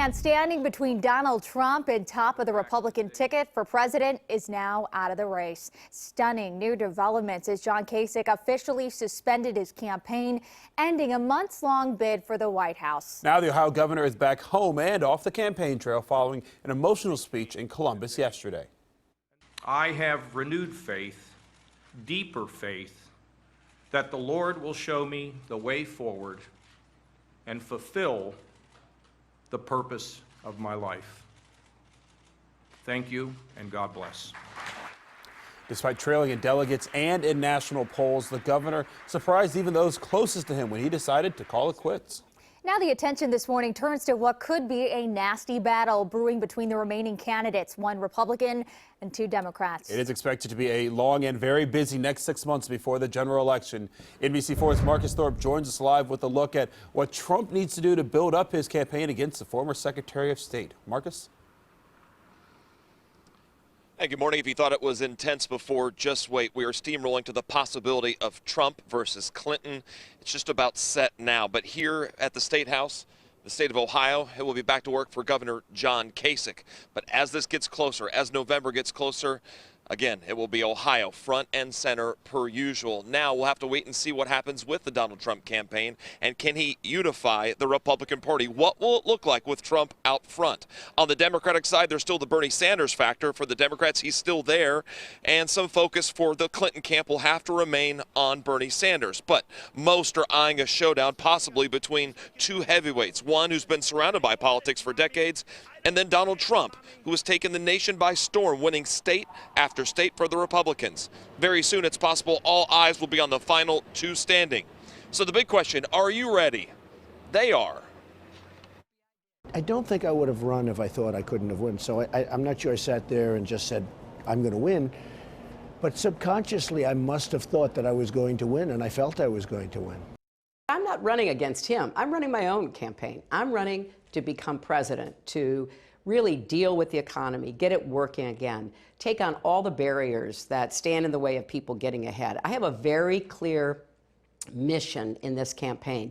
man standing between Donald Trump and top of the Republican ticket for president is now out of the race. Stunning new developments as John Kasich officially suspended his campaign, ending a months-long bid for the White House. Now the Ohio governor is back home and off the campaign trail following an emotional speech in Columbus yesterday. I have renewed faith, deeper faith, that the Lord will show me the way forward and fulfill the purpose of my life. Thank you, and God bless. Despite trailing in delegates and in national polls, the governor surprised even those closest to him when he decided to call it quits. Now the attention this morning turns to what could be a nasty battle brewing between the remaining candidates, one Republican and two Democrats. It is expected to be a long and very busy next 6 months before the general election. NBC4's Marcus Thorpe joins us live with a look at what Trump needs to do to build up his campaign against the former Secretary of State. Marcus? Hey, good morning. If you thought it was intense before, just wait. We are steamrolling to the possibility of Trump versus Clinton. It's just about set now. But here at the State House, the state of Ohio, it will be back to work for Governor John Kasich. But as this gets closer, as November gets closer, again, it will be Ohio front and center per usual. Now we'll have to wait and see what happens with the Donald Trump campaign, and can he unify the Republican Party? What will it look like with Trump out front? On the Democratic side, there's still the Bernie Sanders factor. For the Democrats, he's still there, and some focus for the Clinton camp will have to remain on Bernie Sanders. But most are eyeing a showdown possibly between two heavyweights, one who's been surrounded by politics for decades, and then Donald Trump, who has taken the nation by storm, winning state after state for the Republicans. Very soon, it's possible all eyes will be on the final two standing. So the big question, are you ready? They are. I don't think I would have run if I thought I couldn't have won. So I'm not sure I sat there and just said, I'm going to win. But subconsciously, I must have thought that I was going to win, and I felt I was going to win. I'm not running against him. I'm running my own campaign. I'm running to become president, to really deal with the economy, get it working again, take on all the barriers that stand in the way of people getting ahead. I have a very clear mission in this campaign.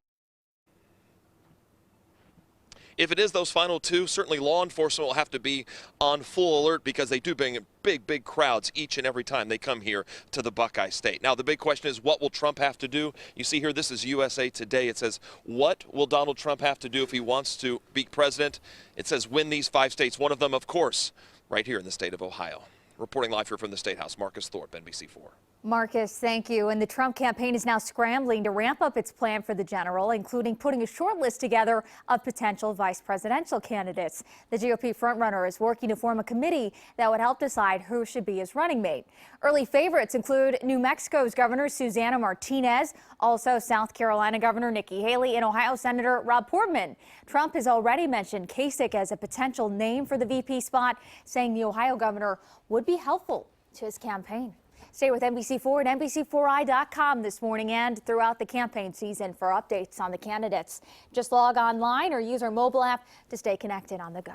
If it is those final two, certainly law enforcement will have to be on full alert because they do bring in big crowds each and every time they come here to the Buckeye State. Now, the big question is, what will Trump have to do? You see here, this is USA Today. It says, what will Donald Trump have to do if he wants to be president? It says, win these 5 states. One of them, of course, right here in the state of Ohio. Reporting live here from the State House, Marcus Thorpe, NBC4. Marcus, thank you. And the Trump campaign is now scrambling to ramp up its plan for the general, including putting a short list together of potential vice presidential candidates. The GOP frontrunner is working to form a committee that would help decide who should be his running mate. Early favorites include New Mexico's Governor Susana Martinez, also South Carolina Governor Nikki Haley, and Ohio Senator Rob Portman. Trump has already mentioned Kasich as a potential name for the VP spot, saying the Ohio governor would be helpful to his campaign. Stay with NBC4 and NBC4i.com this morning and throughout the campaign season for updates on the candidates. Just log online or use our mobile app to stay connected on the go.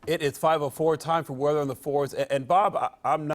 It is 5:04, time for weather on the 4s. And Bob, I'm not